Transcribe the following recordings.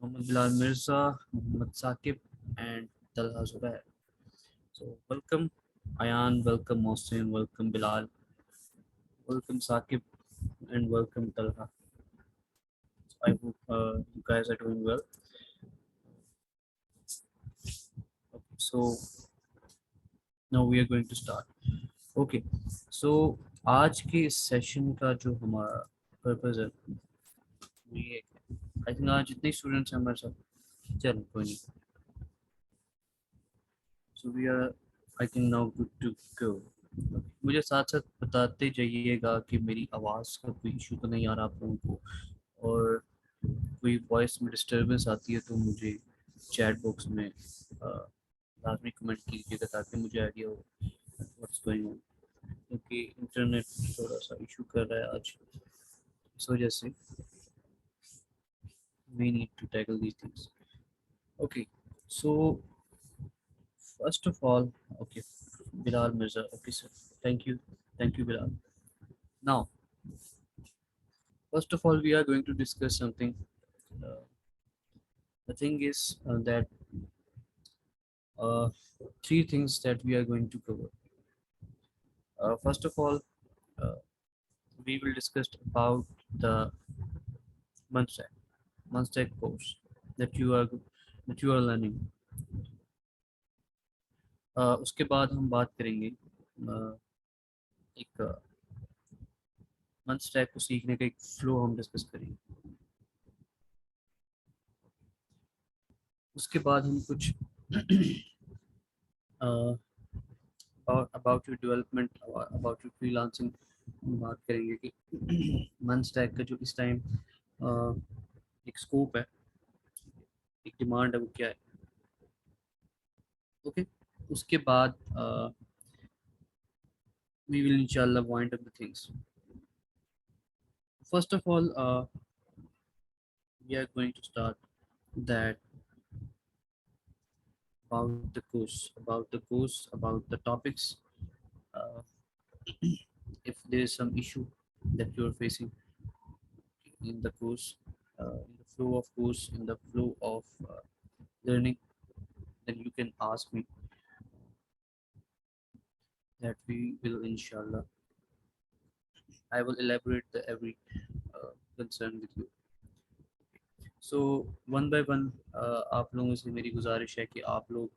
Muhammad Bilal Mirza, Muhammad Saqib, and Talha Zubair. So, welcome Ayan, welcome Mohsin, welcome Bilal, welcome Saqib, and welcome Talha. So, I hope you guys are doing well. Okay, so, now we are going to start. Okay, so आज के इस session का जो हमारा purpose है वो ये है। आई थिंक आज जितने स्टूडेंट्स हैं हमारे साथ, चलो कोई नहीं। So we are I think now good to go. मुझे साथ साथ बताते जाइएगा कि मेरी आवाज़ का कोई इशू तो नहीं आ रहा आप लोगों को, और कोई वॉइस में डिस्टरबेंस आती है तो मुझे चैट बॉक्स में लाजमी कमेंट कीजिएगा ताकि मुझे आइडिया हो व्हाट्स गोइंग ऑन, क्योंकि इंटरनेट थोड़ा सा इशू कर रहा है आज, इस वजह से we need to tackle these things. Okay, so first of all, okay, Bilal Mirza. Okay, sir. Thank you, Bilal. Now, first of all, we are going to discuss something. Uh, the thing is that uh, three things that we are going to cover. First of all, uh, we will discuss about the Munstack, Munstack course that you are learning. उसके बाद हम बात करेंगे एक Munstack को सीखने का एक फ्लो हम डिस्कस करेंगे। उसके बाद हम कुछ about your development, about your freelancing बात करेंगे कि Munstack का जो इस टाइम एक स्कोप है, एक डिमांड है, वो क्या है। ओके, उसके बाद we will inshallah wind up the things. First of all, we are going to start that about the topics. Uh, if there is some issue that you are facing in the course, in the flow of course, in the flow of learning, then you can ask me. That we will inshallah. I will elaborate the every concern with you. So one by one आप लोगों से मेरी गुजारिश है कि आप लोग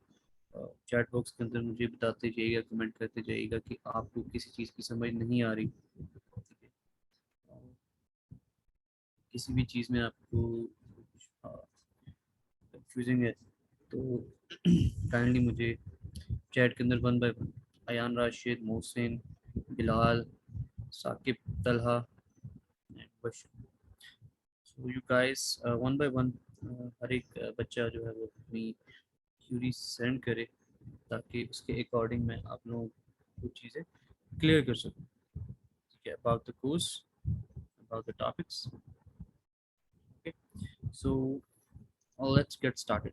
chat box के अंदर मुझे बताते जाइएगा, कमेंट करते जाइएगा कि आपको किसी चीज़ की समझ नहीं आ रही, ठीक है? किसी भी चीज़ में आपको कंफ्यूजिंग है तो काइंडली मुझे चैट के अंदर one by one, Ayaan Rashid, Mohsin, Bilal, Saqib, Talha and Bashar, so you guys one by one हर एक बच्चा जो है वो अपनी क्यूरी सेंड करे ताकि उसके अकॉर्डिंग मैं आप लोगों को कुछ चीज़ें क्लियर कर सकूँ, ठीक है, about the course, about the topics. Okay, so let's get started.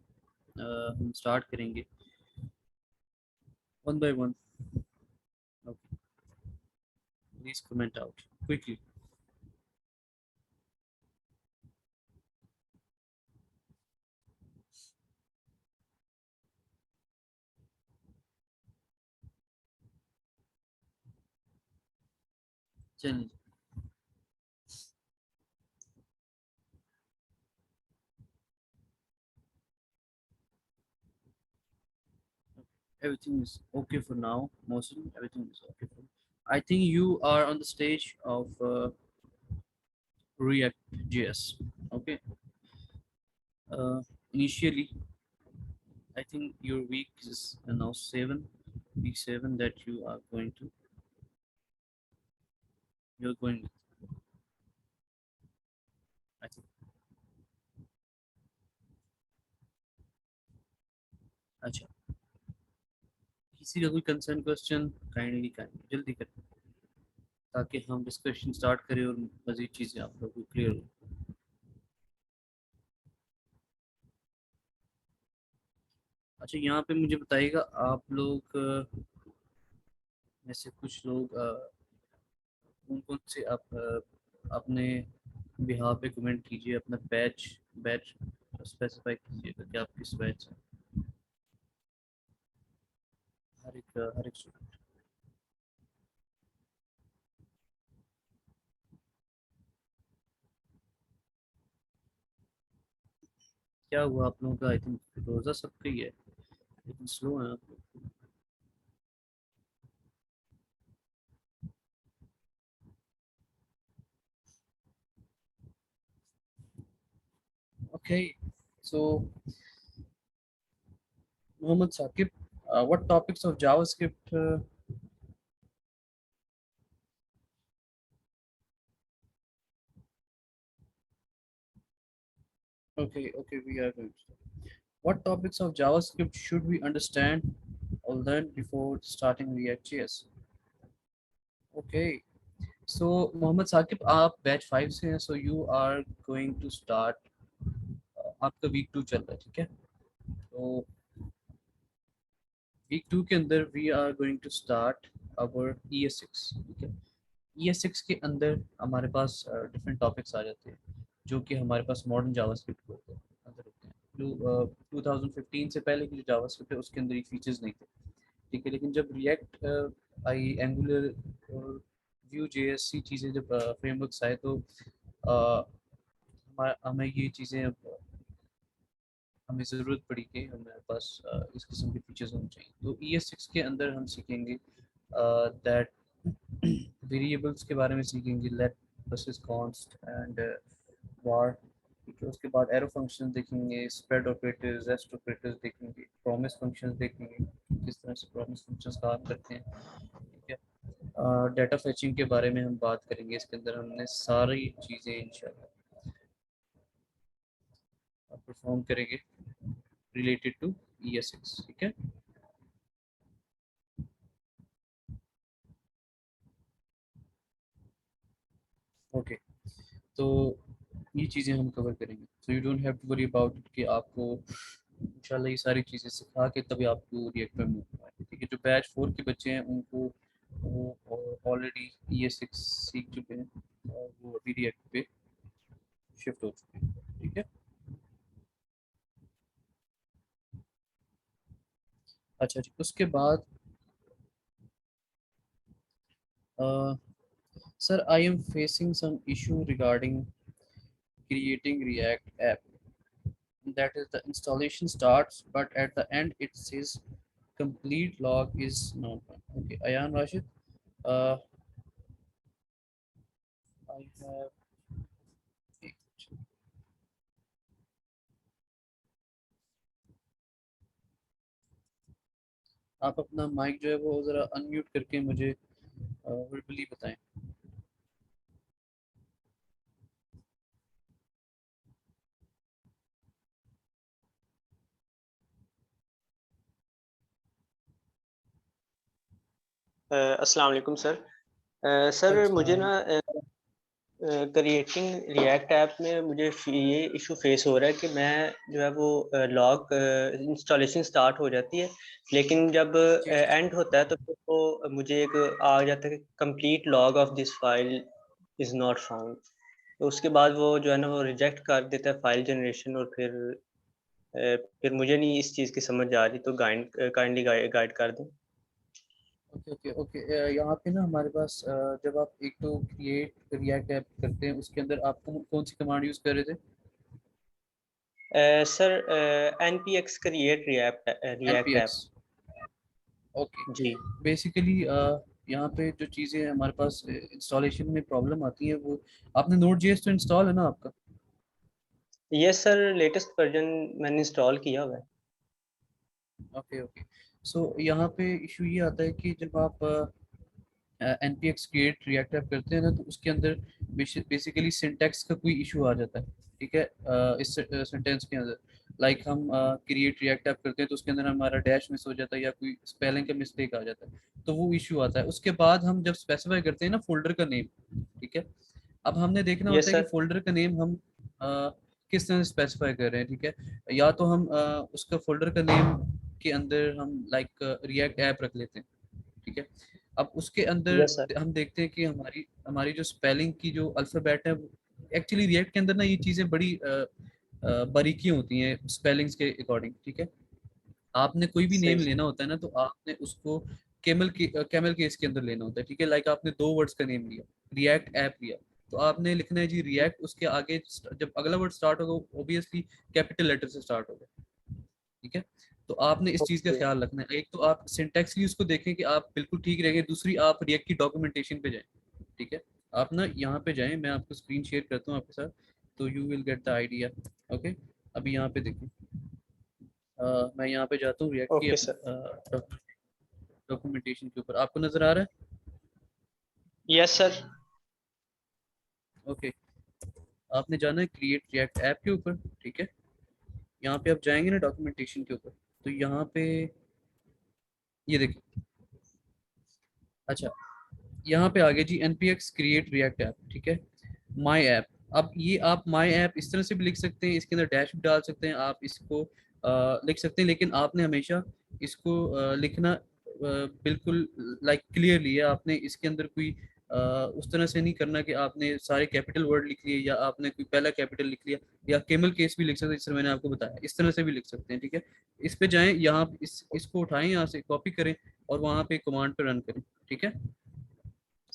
हम स्टार्ट करेंगे one by one. Okay, please comment out quickly. चलिए, everything is okay for now, Mohsin. Everything is okay for. I think you are on the stage of React JS. Okay. Uh, Initially, I think your week is now week 7 that you're going with. I think. अच्छा, किसी का कोई concern question kindly जल्दी करें ताकि हम discussion start करें और मज़ीद चीज़ें आप लोगों को क्लियर हो। अच्छा, यहाँ पे मुझे बताइएगा आप लोग में से कुछ लोग कौन कौन से आप अपने बिहार पे कमेंट कीजिए, अपना बैच बैच स्पेसिफाई कीजिएगा कि आप किस बैच से, हर एक स्टूडेंट। क्या हुआ आप लोगों का? आई थिंक रोज़ा सबका ही है, लेकिन स्लो है आप लोग। Okay, so Mohammad Saqib, what topics of JavaScript? Okay, okay, we are going to. What topics of JavaScript should we understand or learn before starting React.js? Okay, so Mohammed Saqib, आप batch 5 से हैं, so you are going to start, आपका week 2 चल रहा है, ठीक है? तो वीक 2 के अंदर we are going to start our ES6, ठीक है? ES6 के अंदर हमारे पास डिफरेंट टॉपिक्स आ जाते हैं जो कि हमारे पास मॉडर्न जावास्क्रिप्ट के अंदर होते हैं। जो 2015 से पहले की जो जावास्क्रिप्ट है उसके अंदर ये फीचर्स नहीं थे, ठीक है? लेकिन जब रिएक्ट आई, एंगुलर और व्यू जेएससी चीज़ें जब फ्रेमवर्क्स आए तो हमें ये चीज़ें, हमें ज़रूरत पड़ी कि हमारे पास इस किस्म के फीचर्स होने चाहिए। तो ES6 के अंदर हम सीखेंगे दैट वेरिएबल्स के बारे में सीखेंगे, let versus const and var, ठीक है? उसके बाद एरो फंक्शन देखेंगे, स्प्रेड ऑपरेटर्स, रेस्ट ऑपरेटर्स देखेंगे, प्रॉमिस फंक्शंस देखेंगे, किस तरह से प्रॉमिस फंक्शंस काम करते हैं, ठीक है? डाटा फेचिंग के बारे में हम बात करेंगे, इसके अंदर हमने सारी चीज़ें इंशाल्लाह परफॉर्म करेंगे रिलेटेड टू ES6, ठीक है? ओके, तो ये चीज़ें हम कवर करेंगे, so you don't have to worry about it कि आपको इंशाल्लाह ये सारी चीज़ें सिखा के तभी आपको रिएक्ट में मूव करना है, ठीक है? जो बैच 4 के बच्चे हैं उनको वो ऑलरेडी ES6 सीख चुके हैं और वो अभी रिएक्ट पे शिफ्ट हो चुके हैं, ठीक है? अच्छा जी, उसके बाद sir, I am facing some issue regarding creating React app. That is, the installation starts, but at the end it says complete log is not done. Okay, Ayan Rashid, uh, I have. आप अपना mic जो है वो ज़रा unmute करके मुझे verbally बताएं। अस्सलाम वालेकुम सर। सर मुझे ना क्रिएटिंग रिएक्ट ऐप में मुझे ये इशू फेस हो रहा है कि मैं जो है वो लॉग इंस्टॉलेशन स्टार्ट हो जाती है, लेकिन जब जी जी जी। एंड होता है तो फिर वो मुझे एक आ जाता है कि complete log of this file is not found. तो उसके बाद वो जो है ना वो रिजेक्ट कर देता है फाइल जनरेशन, और फिर मुझे नहीं इस चीज़ की समझ आ रही, तो काइंडली गाइड कर दें। ओके ओके ओके, यहाँ पे ना हमारे पास जब आप एक तो क्रिएट रिएक्ट ऐप करते हैं उसके अंदर आप कौन सी कमांड यूज़ कर रहे थे? Sir npx create react npx। App. Okay, जी। बेसिकली यहाँ पे जो चीज़ें हमारे पास इंस्टॉलेशन में प्रॉब्लम आती है वो, आपने Node.js तो इंस्टॉल है ना आपका? यस सर, लेटेस्ट वर्जन मैंने इंस्टॉल किया हुआ है। ओके ओके, सो यहाँ पे इशू ये आता है कि जब आप npx क्रिएट रिएक्ट ऐप करते हैं ना तो उसके अंदर बेसिकली सिंटैक्स का कोई इशू आ जाता है, ठीक है? इस सेंटेंस के अंदर लाइक हम क्रिएट रिएक्ट ऐप करते हैं तो उसके अंदर हमारा डैश मिस हो जाता है या कोई स्पेलिंग का मिस्टेक आ जाता है, तो वो इशू आता है। उसके बाद हम जब स्पेसिफाई करते हैं ना फोल्डर का नेम, ठीक है? अब हमने देखना यस होता है कि सर। फोल्डर का नेम हम किस तरह से स्पेसिफाई कर रहे हैं, ठीक है? या तो हम उसका फोल्डर का नेम के अंदर हम लाइक रिएक्ट ऐप रख लेते हैं, ठीक है? अब उसके अंदर यस सर। हम देखते हैं कि हमारी हमारी जो स्पेलिंग की जो अल्फ़ाबेट है, एक्चुअली रिएक्ट के अंदर ना ये चीज़ें बड़ी बारीकियां होती हैं स्पेलिंग्स के अकॉर्डिंग, ठीक है। आपने कोई भी नेम सही लेना होता है ना, तो आपने उसको कैमल केस के अंदर लेना होता है, ठीक है। लाइक आपने दो वर्ड्स का नेम लिया, रिएक्ट ऐप लिया, तो आपने लिखना है जी रिएक्ट, उसके आगे जब अगला वर्ड स्टार्ट होगा ऑब्वियसली कैपिटल लेटर से स्टार्ट होगा, ठीक है। तो आपने इस चीज का ओके ख्याल रखना है। एक तो आप सिंटैक्सली उसको देखें कि आप बिल्कुल ठीक रहेंगे, दूसरी आप रिएक्ट की डॉक्यूमेंटेशन पे जाएं, ठीक है। आप ना यहाँ पे जाएं, मैं आपको स्क्रीन शेयर करता हूँ आपके साथ, तो you will get the idea. Okay, अभी यहाँ पे देखें, मैं यहाँ पे जाता हूँ रिएक्ट की ओके सर। डॉक्यूमेंटेशन के ऊपर, आपको नजर आ रहा यस सर। है? ओके, आपने जाना है क्रिएट रिएक्ट ऐप के ऊपर, ठीक है। यहाँ पे आप जाएंगे ना डॉक्यूमेंटेशन के ऊपर, तो यहाँ पे ये देखिए, अच्छा यहाँ पे आ गया जी npx क्रिएट रिएक्ट ऐप, ठीक है। माई ऐप, अब ये आप माई ऐप इस तरह से भी लिख सकते हैं, इसके अंदर डैश भी डाल सकते हैं, आप इसको लिख सकते हैं, लेकिन आपने हमेशा इसको लिखना बिल्कुल लाइक क्लियरली है। आपने इसके अंदर कोई उस तरह से नहीं करना कि आपने सारे कैपिटल वर्ड लिख लिए, या आपने कोई पहला कैपिटल लिख लिया, या केमल केस भी लिख सकते हैं, जिस तरह मैंने आपको बताया, इस तरह से भी लिख सकते हैं, ठीक है। इस पे जाएं, यहाँ इसको उठाएं, यहाँ से कॉपी करें और वहाँ पे कमांड पे रन करें, ठीक है।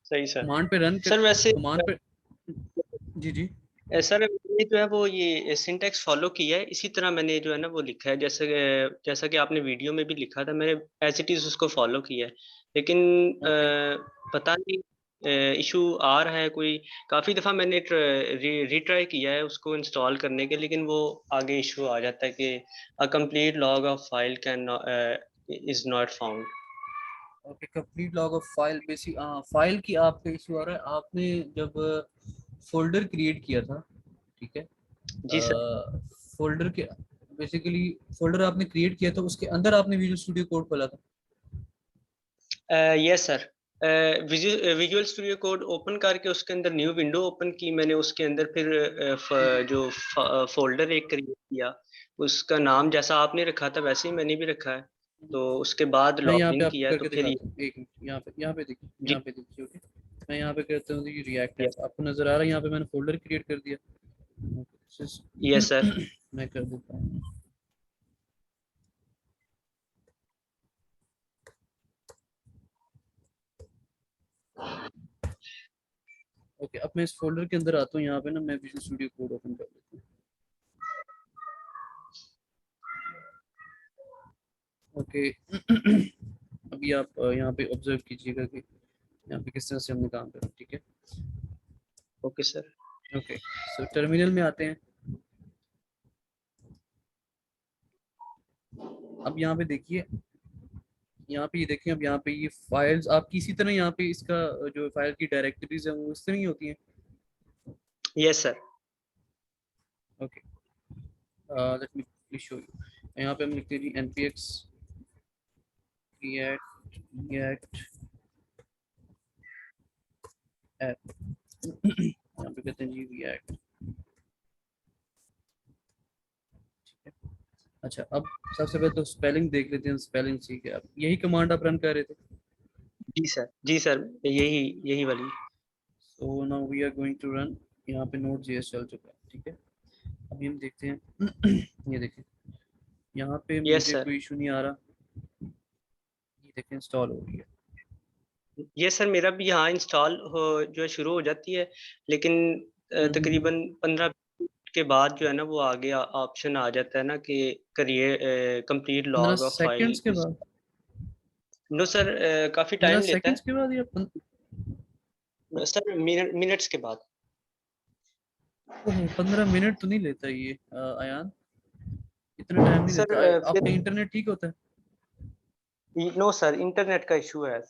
सही सर। कमांड पे रन कर, सर वैसे कमांड पे, जी जी। सर मैंने जो है वो ये सिंटेक्स फॉलो किया है, इसी तरह मैंने जो है ना वो लिखा है, जैसे जैसा कि आपने वीडियो में भी लिखा था, मैंने एज इट इज उसको फॉलो किया है। लेकिन ओके, पता नहीं इशू आ रहा है कोई। काफ़ी दफ़ा मैंने रीट्राई किया है उसको इंस्टॉल करने के, लेकिन वो आगे इशू आ जाता है कि a complete log of file can is not found. Okay, complete log of file, basic file की आपका इशू आ रहा है। आपने जब फोल्डर क्रिएट किया था, ठीक है, जी सर। फोल्डर के बेसिकली फोल्डर आपने क्रिएट किया था, उसके अंदर आपने विजुअल स्टूडियो कोड खोला था? Yes sir. Visual studio code open करके उसके अंदर न्यू विंडो ओपन की मैंने, उसके अंदर फिर जो फोल्डर एक क्रिएट किया, उसका नाम जैसा आपने रखा था वैसे ही मैंने भी रखा है। तो उसके बाद मैं यहाँ पे लॉगिन आपको किया तो करके फिर दिखाता हूँ, एक मिनट, यहाँ पे देखिए, जी। यहाँ पे देखिए, ओके। मैं यहाँ पे करता हूँ जी रिएक्ट यस। ऐप, आपको नजर आ रहा है, यहाँ पे मैंने फोल्डर क्रिएट कर दिया। Yes sir. मैं कर देता हूँ, ओके। अब मैं इस फोल्डर के अंदर आता हूँ, यहाँ पे ना मैं विजुअल स्टूडियो कोड ओपन कर लेता हूँ, ओके। अभी आप यहाँ पे ऑब्जर्व कीजिएगा कि यहाँ पे किस तरह से हमने काम करा, ठीक है। Okay sir. Okay, so terminal में आते हैं। अब यहाँ पे देखिए, यहाँ पे ये देखें, अब यहाँ पे ये फाइल्स आपकी इसी तरह, यहाँ पे इसका जो फाइल की डायरेक्टरीज है वो इस तरह ही होती हैं, yes sir. Okay. Let me show you, यहाँ पे हम लिखते हैं जी npx create app, यहाँ पे कहते हैं जी react, ठीक है। अच्छा, अब सबसे पहले तो स्पेलिंग देख लेते हैं, स्पेलिंग ठीक है। अब यही कमांड आप रन कर रहे थे, जी सर। जी सर। यही यही वाली। So now we are going to run. यहाँ पे नोट जेएस चल चुका है, ठीक है। अभी हम देखते हैं। ये देखें, यहाँ पे यस मुझे सर। कोई इशू नहीं आ रहा, ये देखें इंस्टॉल हो रही है। ये सर मेरा भी यहाँ इंस्टॉल हो जो है शुरू हो जाती है, लेकिन हम्म। तकरीबन 15 के बाद जो है ना वो आगे ऑप्शन आ जाता है ना कि करिए complete 15 log of file seconds के इज। बाद? नो सर, काफी 15 टाइम लेता सेकेंड्स के बाद या है सर, मिनट्स के बाद। ओहो, 15 मिनट तो नहीं लेता ये अयान, इतना टाइम नहीं सर लेता। फिर आपका इंटरनेट ठीक होता है? नो सर, इंटरनेट का इशू है।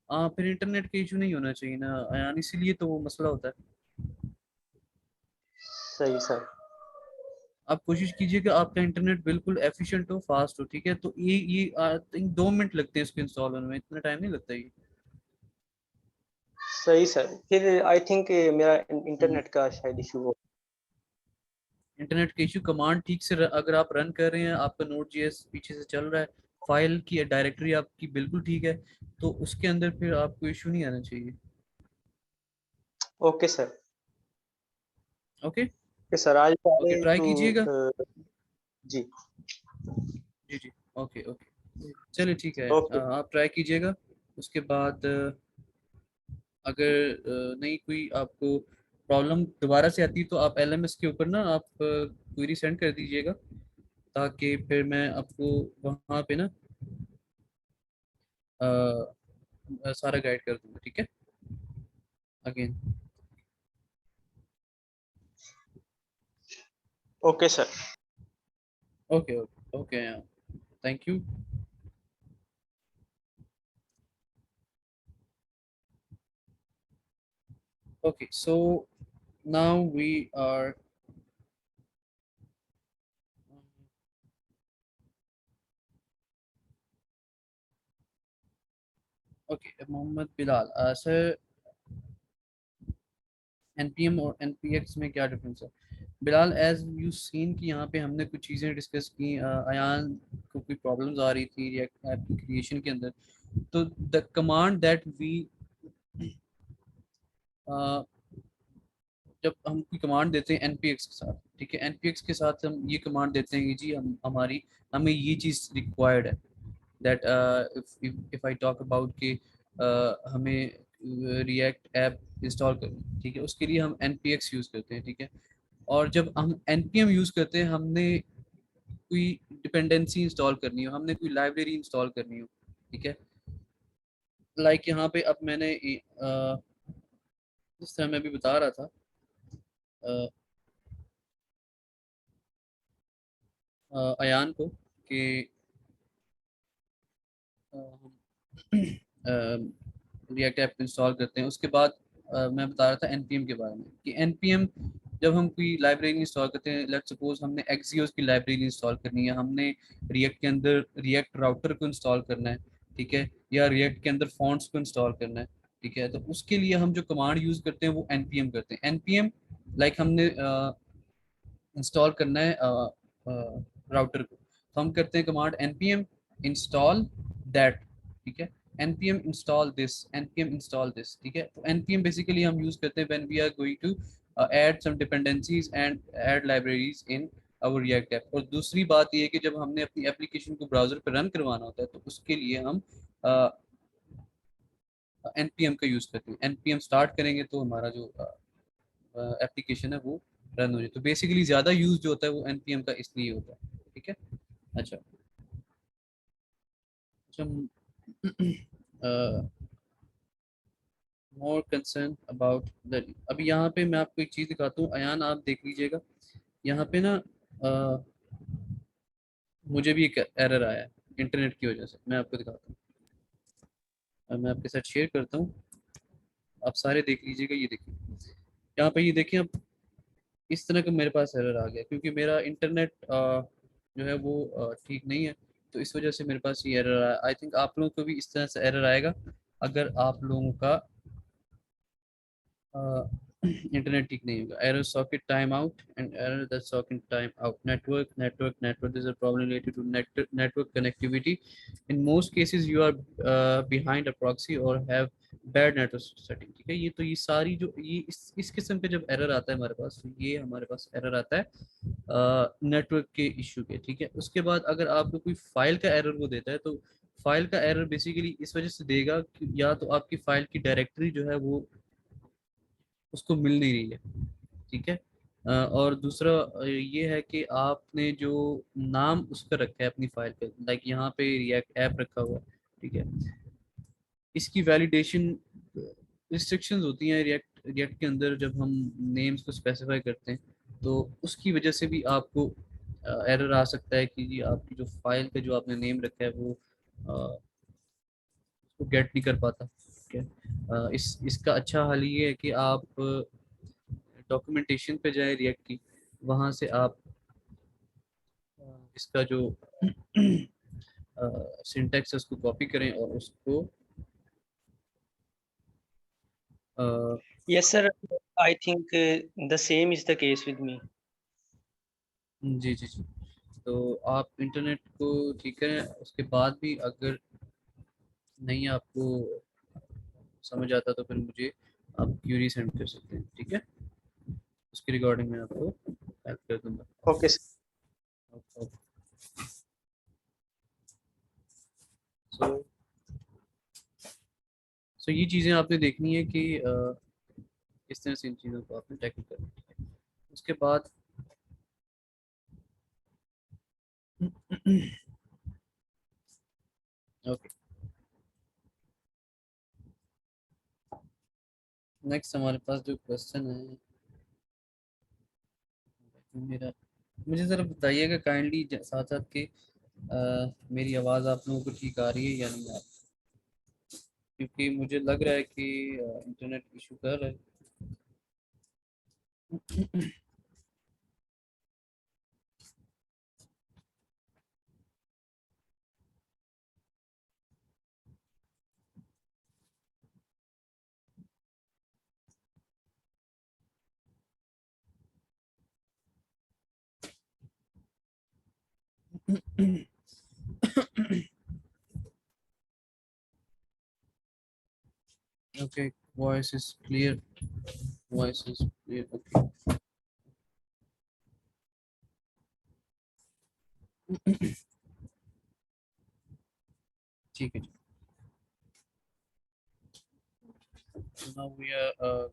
हाँ, फिर इंटरनेट का इशू नहीं होना चाहिए ना अयान, इसीलिए तो वो मसला होता है। सही सर। आप कोशिश कीजिए कि आपका इंटरनेट बिल्कुल एफिशिएंट हो, फास्ट हो, ठीक है। तो ये आई थिंक 2 मिनट लगते हैं इसको इंस्टॉल होने में, इतना टाइम नहीं लगता ये। सही सर, फिर आई थिंक मेरा हम्म, इंटरनेट का शायद इशू हो। इंटरनेट का इशू, कमांड ठीक से अगर आप रन कर रहे हैं, आपका नोट जेएस पीछे से चल रहा है, फाइल की डायरेक्टरी आपकी बिल्कुल ठीक है, तो उसके अंदर फिर आपको इशू नहीं आना चाहिए, ओके सर। ओके। कि सर आज ओके, ट्राई टू कीजिएगा। जी जी जी, ओके ओके, चलिए ठीक है, ओके आप ट्राई कीजिएगा। उसके बाद अगर नहीं कोई आपको प्रॉब्लम दोबारा से आती है तो आप एलएमएस के ऊपर ना आप क्वेरी सेंड कर दीजिएगा, ताकि फिर मैं आपको वहाँ पे ना सारा गाइड कर दूंगा, ठीक है। Again, okay sir. Okay okay okay, thank you. Okay, so now we are okay. Mohammad Bilal, sir NPM और एनपीएक्स में क्या डिफरेंस है? बिलाल, एज यू सीन कि यहाँ पे हमने कुछ चीज़ें डिस्कस की, अयान को कोई प्रॉब्लम्स आ रही थी रिएक्ट ऐप की क्रिएशन के अंदर, तो द कमांड दैट वी जब हम कोई कमांड देते हैं एनपीएक्स के साथ, ठीक है, एनपीएक्स के साथ हम ये कमांड देते हैं कि जी हमें ये चीज़ रिक्वायर्ड है, that if I talk about कि हमें रिएक्ट ऐप इंस्टॉल करनी, ठीक है, उसके लिए हम npx यूज़ करते हैं, ठीक है। और जब हम npm यूज़ करते हैं, हमने कोई डिपेंडेंसी इंस्टॉल करनी हो, हमने कोई लाइब्रेरी इंस्टॉल करनी हो, ठीक है। लाइक यहाँ पे अब मैंने जिस तरह मैं अभी बता रहा था, अयान को कि रिएक्ट ऐप इंस्टॉल करते हैं, उसके बाद मैं बता रहा था एनपीएम के बारे में कि एनपीएम जब हम कोई लाइब्रेरी इंस्टॉल करते हैं, लेट्स सपोज हमने एक्सियोस की लाइब्रेरी इंस्टॉल करनी है, हमने रिएक्ट के अंदर रिएक्ट राउटर को इंस्टॉल करना है, ठीक है, या रिएक्ट के अंदर फॉन्ट्स को इंस्टॉल करना है, ठीक है, तो उसके लिए हम जो कमांड यूज करते हैं वो एनपीएम करते हैं। एनपीएम लाइक हमने इंस्टॉल करना है राउटर को, तो हम करते हैं कमांड npm इंस्टॉल दैट, ठीक है, npm install this, npm install this, ठीक है। तो npm बेसिकली हम यूज करते हैं when we are going to add some dependencies and add libraries in our React app. और दूसरी बात ये है कि जब हमने अपनी एप्लीकेशन को ब्राउजर पर रन करवाना होता है, तो उसके लिए हम npm का यूज करते हैं। npm स्टार्ट करेंगे तो हमारा जो एप्लीकेशन है वो रन हो जाए। तो बेसिकली ज़्यादा यूज जो होता है वो npm का इसलिए होता है, ठीक है। अच्छा अच्छा, मोर कंसर्न अबाउट द, अभी यहाँ पे मैं आपको एक चीज़ दिखाता हूँ, अयान आप देख लीजिएगा, यहाँ पे ना मुझे भी एक एरर आया है इंटरनेट की वजह से, मैं आपको दिखाता हूँ। मैं आपके साथ शेयर करता हूँ, आप सारे देख लीजिएगा। ये देखिए, यहाँ पे ये देखें, अब इस तरह का मेरे पास एरर आ गया क्योंकि मेरा इंटरनेट जो है वो ठीक नहीं है, तो इस वजह से मेरे पास ये एरर आया। आई थिंक आप लोगों को भी इस तरह से एरर आएगा अगर आप लोगों का इंटरनेट ठीक नहीं होगा। Error socket time out and error that socket time out, network this is a problem related to network connectivity, in most cases you are behind a proxy और हैव बैड नेटवर्क सेटिंग, ठीक है। ये तो ये सारी जो ये इस किस्म के जब एरर आता है हमारे पास, तो ये हमारे पास एरर आता है नेटवर्क के इशू के, ठीक है। उसके बाद अगर आपको कोई फाइल का एरर वो देता है, तो फाइल का एरर बेसिकली इस वजह से देगा कि या तो आपकी फाइल की डायरेक्टरी जो है वो उसको मिल नहीं रही है, ठीक है। और दूसरा ये है कि आपने जो नाम उसका रखा है अपनी फाइल पे, लाइक यहाँ पे रिएक्ट ऐप रखा हुआ है, ठीक है, इसकी वैलिडेशन रिस्ट्रिक्शंस होती हैं रिएक्ट रिएक्ट के अंदर जब हम नेम्स को स्पेसिफाई करते हैं, तो उसकी वजह से भी आपको एरर आ सकता है कि जी आपकी जो फाइल पे जो आपने नेम रखा है वो उसको गेट नहीं कर पाता, ठीक है। इस इसका अच्छा हल ये है कि आप डॉक्यूमेंटेशन पे जाए रिएक्ट की, वहाँ से आप इसका जो सिंटैक्स है उसको कॉपी करें और उसको yes sir, I think the same is the case with me. जी जी जी, तो आप इंटरनेट को ठीक करें, उसके बाद भी अगर नहीं आपको समझ आता तो फिर मुझे आप क्यूरी सेंड कर सकते हैं, ठीक है। उसकी रिकॉर्डिंग मैं आपको हेल्प कर दूंगा। Okay sir. सो सो ये चीज़ें आपने देखनी है कि किस तरह से इन चीज़ों को आपने टैकल करना है। उसके बाद ओके, नेक्स्ट हमारे पास जो क्वेश्चन है मेरा, मुझे ज़रा बताइएगा काइंडली साथ साथ कि मेरी आवाज़ आप लोगों को ठीक आ रही है या नहीं आ रही, क्योंकि मुझे लग रहा है कि इंटरनेट इशू कर रहा है। Okay, voice is clear. Voice is clear. Okay. ठीक है जी। So now we are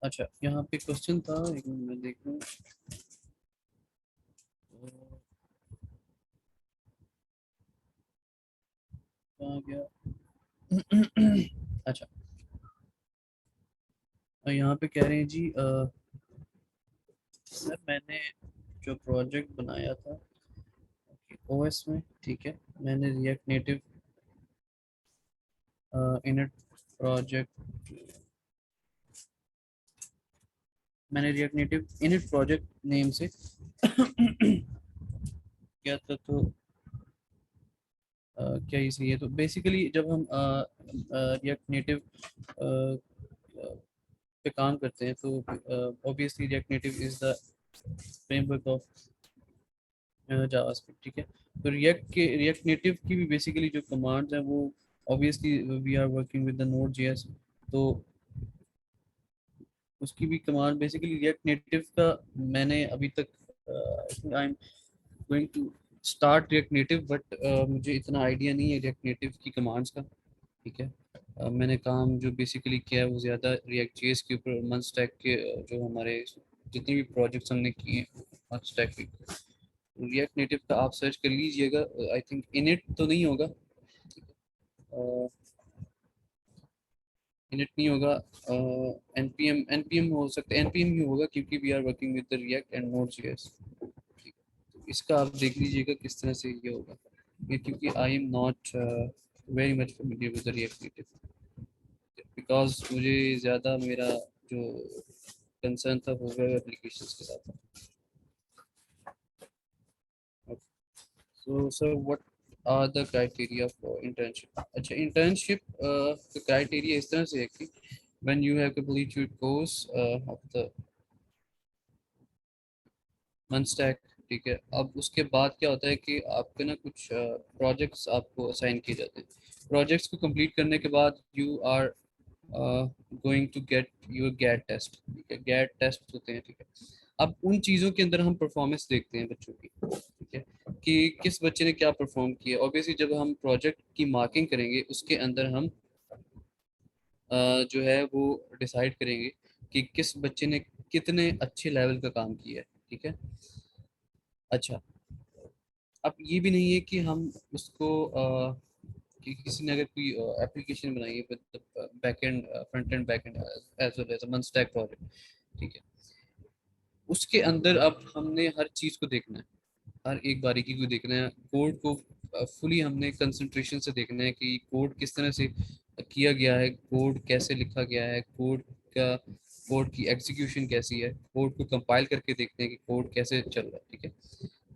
अच्छा, यहाँ पे क्वेश्चन था, एक मिनट मैं देखूँ। कहाँ गया? अच्छा, यहाँ पे कह रहे हैं जी सर मैंने जो प्रोजेक्ट बनाया था ओएस में, ठीक है, मैंने रिएक्ट नेटिव इनिट प्रोजेक्ट, मैंने react native init project name से किया था। तो क्या ही सही है, तो बेसिकली जब हम रिएक्ट नेटिव पे काम करते हैं तो obviously react native is the framework of JavaScript, ठीक है। तो रिएक्ट नेटिव की भी बेसिकली जो कमांड्स हैं वो obviously we are working with the node JS, तो उसकी भी कमांड बेसिकली रिएक्ट नेटिव का मैंने अभी तक I am going to start react native, but मुझे इतना आइडिया नहीं है रिएक्ट नेटिव की कमांड्स का, ठीक है। मैंने काम जो बेसिकली किया है वो ज़्यादा रिएक्ट जेएस के ऊपर, मंच स्टैक के जो हमारे जितने भी प्रोजेक्ट्स हमने किए हैं मंच स्टैक पे, रिएक्ट नेटिव का आप सर्च कर लीजिएगा। आई थिंक इनिट तो नहीं होगा, इनिट नहीं होगा, एनपीएम एनपीएम हो सकता है, एनपीएम ही होगा क्योंकि we are working with the react and node JS. इसका आप देख लीजिएगा किस तरह से ये होगा, ये क्योंकि आई am not very much familiar with the react native, because मुझे ज़्यादा मेरा जो कंसर्न था वो वेब एप्लीकेशंस के साथ था। So sir what are the criteria for internship? अच्छा, इंटर्नशिप का क्राइटेरिया इस तरह से है कि when you have complete your course of the मंथ स्टैक, ठीक है, अब उसके बाद क्या होता है कि आपके ना कुछ प्रोजेक्ट्स आपको असाइन किए जाते हैं। प्रोजेक्ट्स को कंप्लीट करने के बाद you are going to get your GAT test, ठीक है, गैट टेस्ट होते हैं, ठीक है। अब उन चीज़ों के अंदर हम परफॉर्मेंस देखते हैं बच्चों की, ठीक है, कि किस बच्चे ने क्या परफॉर्म किया। ऑब्वियसली जब हम प्रोजेक्ट की मार्किंग करेंगे उसके अंदर हम जो है वो डिसाइड करेंगे कि किस बच्चे ने कितने अच्छे लेवल का काम किया है, ठीक है। अच्छा, अब ये भी नहीं है कि हम उसको कि किसी ने अगर कोई एप्लीकेशन बनाई है with back end front end back end as well as a stack project, ठीक है, उसके अंदर अब हमने हर चीज़ को देखना है, हर एक बारीकी को देखना है, कोड को फुली हमने कंसंट्रेशन से देखना है कि कोड किस तरह से किया गया है, कोड कैसे लिखा गया है, का कोड की एग्जीक्यूशन कैसी है, कोड को कंपाइल करके देखते हैं कि कोड कैसे चल रहा है, ठीक है।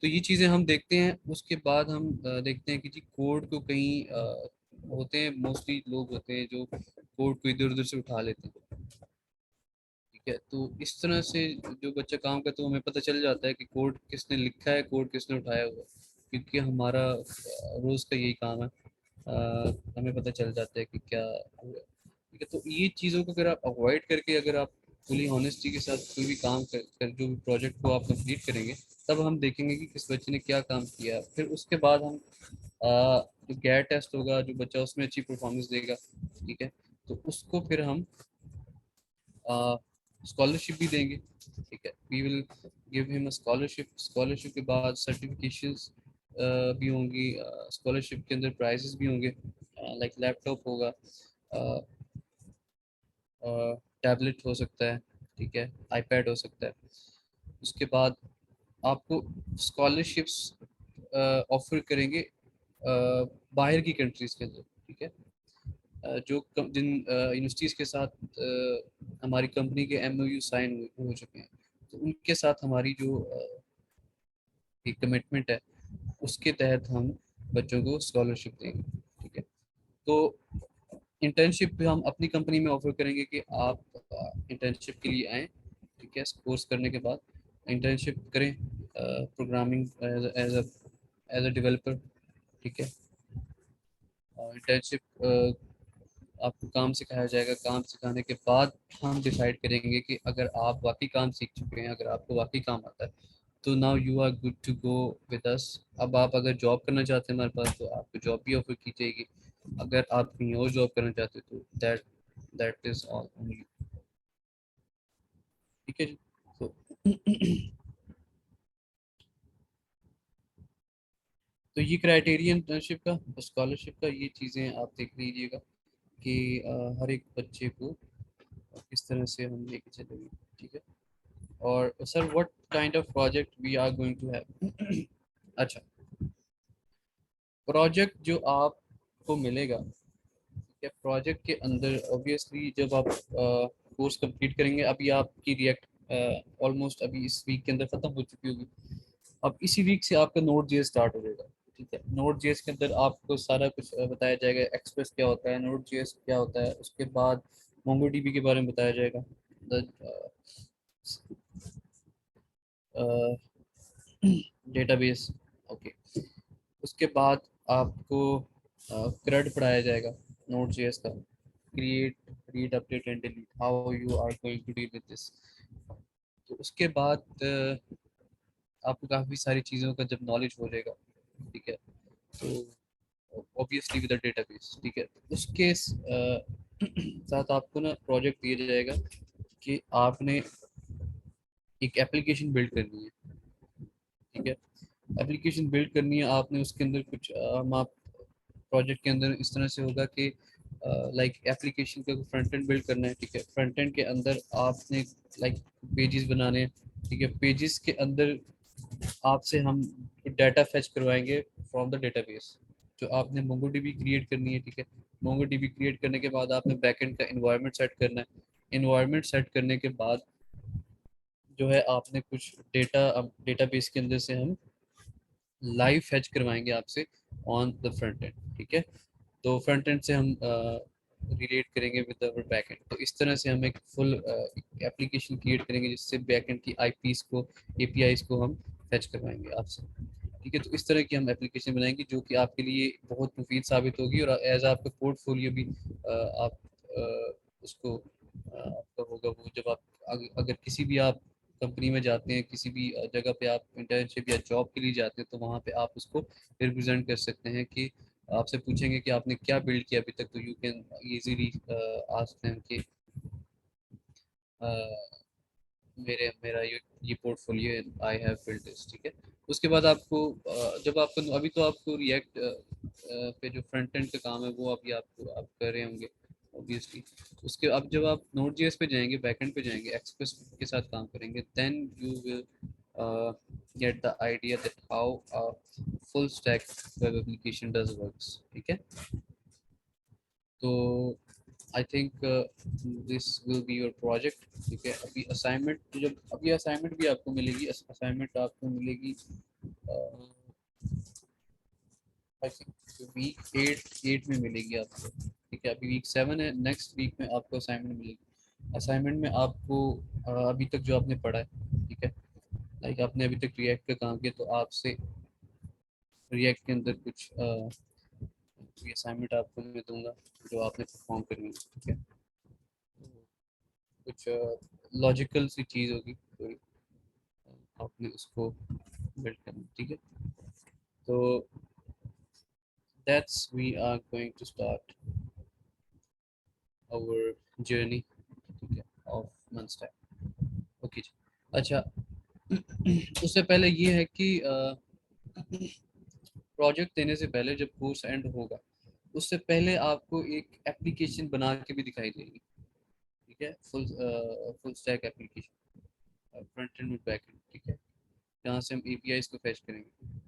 तो ये चीज़ें हम देखते हैं। उसके बाद हम देखते हैं कि जी कोड को कहीं होते हैं, मोस्टली लोग होते हैं जो कोड को इधर उधर से उठा लेते हैं, ठीक है। तो इस तरह से जो बच्चा काम करता है हमें पता चल जाता है कि कोड किसने लिखा है, कोड किसने उठाया हुआ है, क्योंकि हमारा रोज़ का यही काम है हमें पता चल जाता है कि क्या हुआ। ठीक है, तो ये चीज़ों को अगर आप अवॉइड करके अगर आप फुली ऑनेस्टी के साथ कोई भी काम कर जो भी प्रोजेक्ट को आप कंप्लीट करेंगे, तब हम देखेंगे कि किस बच्चे ने क्या काम किया। फिर उसके बाद हम जो गैर टेस्ट होगा, जो बच्चा उसमें अच्छी परफॉर्मेंस देगा, ठीक है, तो उसको फिर हम स्कॉलरशिप भी देंगे। ठीक है, we will give him a scholarship. Scholarship के बाद सर्टिफिकेशंस भी होंगी, स्कॉलरशिप के अंदर प्राइजेस भी होंगे, लाइक लैपटॉप होगा, टैबलेट हो सकता है, ठीक है, आईपैड हो सकता है। उसके बाद आपको स्कॉलरशिप्स ऑफर करेंगे बाहर की कंट्रीज़ के अंदर, ठीक है। जिन यूनिवर्सिटीज़ के साथ हमारी कंपनी के एमओयू साइन हो चुके हैं, तो उनके साथ हमारी जो एक कमिटमेंट है, उसके तहत हम बच्चों को स्कॉलरशिप देंगे। ठीक है, तो इंटर्नशिप भी हम अपनी कंपनी में ऑफर करेंगे कि आप इंटर्नशिप के लिए आएँ। ठीक है, कोर्स करने के बाद इंटर्नशिप करें प्रोग्रामिंग एज अ डेवलपर। ठीक है, इंटर्नशिप आपको काम सिखाया जाएगा। काम सिखाने के बाद हम डिसाइड करेंगे कि अगर आप वाकई काम सीख चुके हैं, अगर आपको वाकई काम आता है, तो now you are good to go with us. अब आप अगर जॉब करना चाहते हैं हमारे पास, तो आपको जॉब भी ऑफर की जाएगी। अगर आप कहीं और जॉब करना चाहते हो, तो that is all on you. ठीक है जी, तो तो ये क्राइटेरिया इंटर्नशिप का, स्कॉलरशिप का, ये चीज़ें आप देख लीजिएगा कि हर एक बच्चे को किस तरह से हम लेके चलेंगे। ठीक है, और sir what kind of project we are going to have. अच्छा, प्रोजेक्ट जो आपको मिलेगा, ठीक है, प्रोजेक्ट के अंदर ऑब्वियसली जब आप कोर्स कंप्लीट करेंगे, अभी आपकी रिएक्ट ऑलमोस्ट अभी इस वीक के अंदर ख़त्म हो चुकी होगी। अब इसी वीक से आपका नोड जेएस स्टार्ट हो जाएगा। ठीक है, नोड जेएस के अंदर आपको सारा कुछ बताया जाएगा, एक्सप्रेस क्या होता है, नोड जेएस क्या होता है, उसके बाद मोंगोडीबी के बारे में बताया जाएगा, डेटाबेस। ओके, उसके बाद आपको CRUD पढ़ाया जाएगा, नोड जेएस का, create, read, update and delete, how you are going to deal with this. तो उसके बाद आपको काफ़ी सारी चीज़ों का जब नॉलेज हो जाएगा, ठीक है, तो ऑब्वियसली विद डेटाबेस, ठीक है, तो उसके साथ आपको ना प्रोजेक्ट दिया जाएगा कि आपने एक एप्लीकेशन बिल्ड करनी है। ठीक है, एप्लीकेशन बिल्ड करनी है आपने, उसके अंदर कुछ हम आप प्रोजेक्ट के अंदर इस तरह से होगा कि लाइक एप्लीकेशन का फ्रंट एंड बिल्ड करना है। ठीक है, फ्रंट एंड के अंदर आपने लाइक पेजेस बनाने हैं। ठीक है, पेजेस के अंदर आपसे हम डाटा फेच करवाएंगे फ्रॉम द डेटाबेस, जो आपने मोंगोडीबी क्रिएट करनी है। ठीक है, मोंगोडीबी क्रिएट करने के बाद आपने बैकएंड का इन्वायरमेंट सेट करना है। इन्वायरमेंट सेट करने के बाद जो है आपने कुछ डेटा, अब डेटाबेस के अंदर से हम लाइव फेच करवाएंगे आपसे ऑन द फ्रंट एंड। ठीक है, तो फ्रंट एंड से हम रिलेट करेंगे विद अवर बैक एंड। तो इस तरह से हम एक फुल एप्लीकेशन क्रिएट करेंगे जिससे बैक एंड की आईपीस को, एपीआईज को हम फेच करवाएंगे आपसे। ठीक है, तो इस तरह की हम एप्लीकेशन बनाएंगे जो कि आपके लिए बहुत मुफीद साबित होगी, और एज आपका पोर्टफोलियो भी आप उसको आपका होगा वो, जब आप अगर किसी भी आप कंपनी में जाते हैं, किसी भी जगह पे आप इंटर्नशिप या जॉब के लिए जाते हैं, तो वहाँ पे आप उसको रिप्रेजेंट कर सकते हैं कि आपसे पूछेंगे कि आपने क्या बिल्ड किया अभी तक, तो you can easily ask them कि मेरे मेरा ये portfolio, I have build this. ठीक है, उसके बाद आपको जब आपको अभी तो आपको रिएक्ट पे जो फ्रंट एंड का काम है वो अभी आपको आप कर रहे होंगे ऑब्वियसली। उसके अब जब आप नोड जेएस पे जाएंगे, बैकएंड पे जाएंगे, एक्सप्रेस के साथ काम करेंगे, then you will get the idea that how full stack web application does works. ठीक है, तो I think this will be your project. ठीक है, अभी असाइनमेंट, जब अभी असाइनमेंट भी आपको मिलेगी, असाइनमेंट आपको मिलेगी आई थिंक वीक 8 में मिलेगी आपको। ठीक है, अभी वीक 7 है, नेक्स्ट वीक में आपको असाइनमेंट मिलेगी। असाइनमेंट में आपको अभी तक जो आपने पढ़ा है, ठीक है, लाइक आपने अभी तक रिएक्ट का काम किया, तो आपसे रिएक्ट के अंदर कुछ ये असाइनमेंट आपको मैं दूंगा जो आपने परफॉर्म करनी है, ठीक है। कुछ लॉजिकल सी चीज़ होगी कोई, आपने उसको बिल्ड करना, ठीक है। तो that's we are going to start our journey, ठीक है, ऑफ मंस्टर। ओके जी। अच्छा, उससे पहले ये है कि प्रोजेक्ट देने से पहले जब कोर्स एंड होगा उससे पहले आपको एक एप्लीकेशन बना के भी दिखाई देगी, ठीक है। Full stack application, front end with back and, ठीक है, जहाँ से हम एपीआई को फैच करेंगे।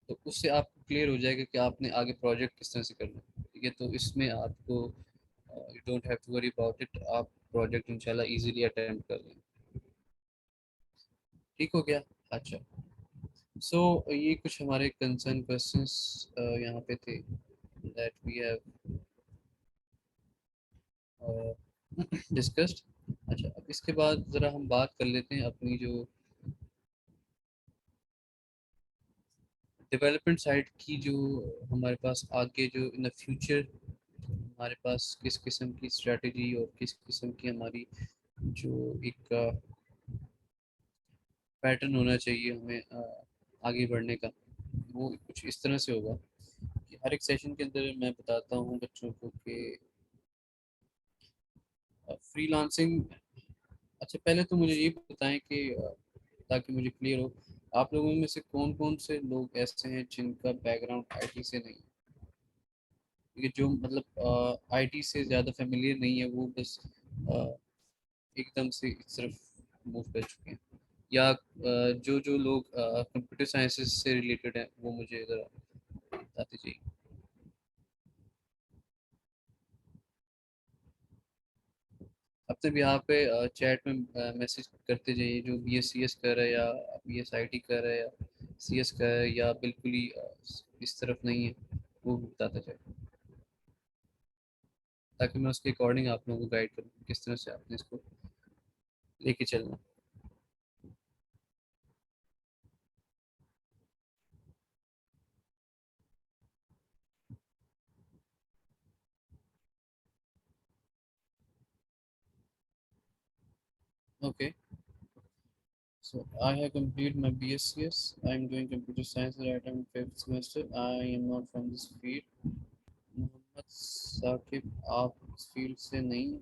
तो उससे आपको क्लियर हो जाएगा कि आपने आगे प्रोजेक्ट किस तरह से करना है, ठीक है। तो इसमें आपको you don't have to worry about it, आप प्रोजेक्ट इंशाल्लाह इजीली अटेम्प्ट कर लेंगे, ठीक हो गया। अच्छा, सो ये कुछ हमारे कंसर्न क्वेश्चंस यहाँ पे थे दैट वी हैव डिस्कस्ड। अच्छा, अब इसके बाद ज़रा हम बात कर लेते हैं अपनी जो डेवलपमेंट साइड की, जो हमारे पास आगे जो इन द फ्यूचर हमारे पास किस किस्म की स्ट्रेटजी और किस किस्म की हमारी जो एक पैटर्न होना चाहिए हमें आगे बढ़ने का, वो कुछ इस तरह से होगा कि हर एक सेशन के अंदर मैं बताता हूँ बच्चों को कि फ्रीलांसिंग। अच्छा, पहले तो मुझे ये बताएं कि ताकि मुझे क्लियर हो, आप लोगों में से कौन कौन से लोग ऐसे हैं जिनका बैकग्राउंड आईटी से नहीं है, ये जो मतलब आईटी से ज़्यादा फेमिलियर नहीं है, वो बस अ, एकदम से इस तरफ मूव कर चुके हैं, या जो जो लोग कंप्यूटर साइंसेज से रिलेटेड हैं वो मुझे ज़रा बताते जाइए। अपने भी यहाँ पे चैट में मैसेज करते जाइए, जो बी एस सी एस कर रहा है या बी एस आई टी कर रहा है या सी एस कर रहा है या बिल्कुल ही इस तरफ नहीं है, वो भी बताता जाए, ताकि मैं उसके अकॉर्डिंग आप लोगों को गाइड करूँ किस तरह से आपने इसको लेके चलना। Okay, so I have completed my BScs. I am doing computer science right. I'm fifth semester. I am not from this field. Mohammad Saqib, आप इस फील्ड से नहीं।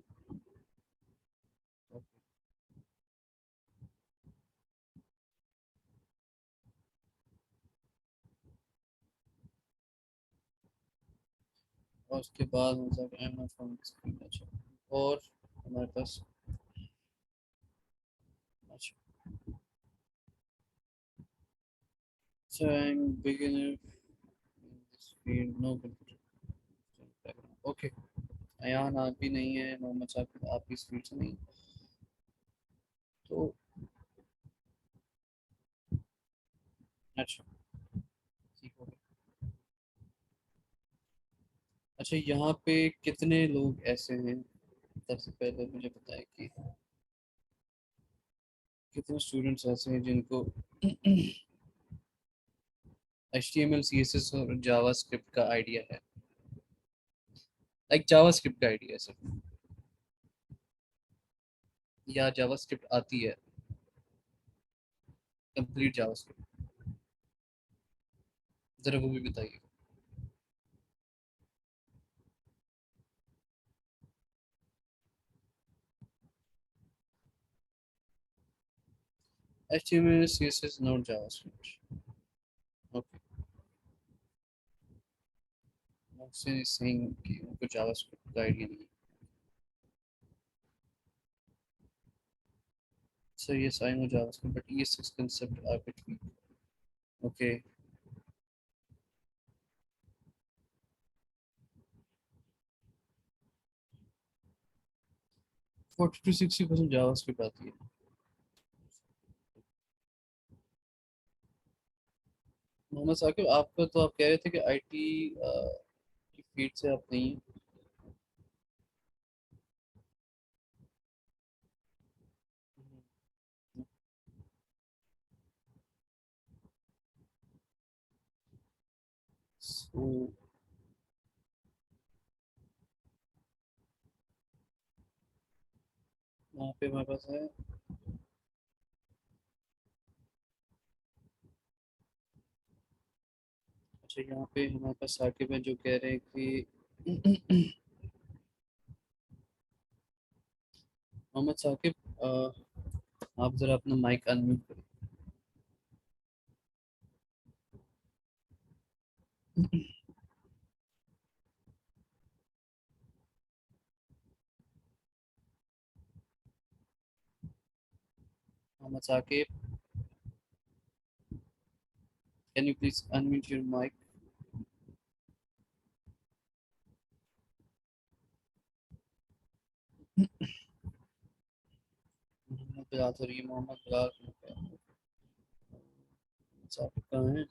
और उसके बाद मतलब I am not from this field. अच्छा, और हमारे पास, अच्छा, so I'm beginner in this field, no computer background. Okay, Ayan आप भी नहीं है, मोहम्मद साकिब आप भी इस फील्ड से नहीं, तो अच्छा, ठीक हो गया। अच्छा, यहाँ पे कितने लोग ऐसे हैं, सबसे पहले मुझे बताएं कि कितने स्टूडेंट्स ऐसे हैं जिनको HTML CSS और जावास्क्रिप्ट का आइडिया है, लाइक जावास्क्रिप्ट का आइडिया है सिर्फ, या जावास्क्रिप्ट आती है कंप्लीट जावास्क्रिप्ट, जरा वो भी बताइए। HTML CSS not JavaScript, okay. Mohsin is saying कि उनको जावास्क्रिप्ट का आइडिया नहीं है। So yes, I know JavaScript, but ES6 concept are a bit weak. Okay, 40 to 60% JavaScript आती है। मोहम्मद साकिब, आपका तो आप कह रहे थे कि आईटी की फील्ड से आप नहीं हैं। So, यहाँ पे हमारे पास है अच्छा, यहाँ पे हमारे पास साकिब है जो कह रहे हैं कि मोहम्मद साकिब, आप जरा अपना माइक अनम्यूट करें। Mohammad Saqib, can you please unmute your mic? Mohammad Bilal, sir ये मोहम्मद बिलाल साकिब कहाँ है?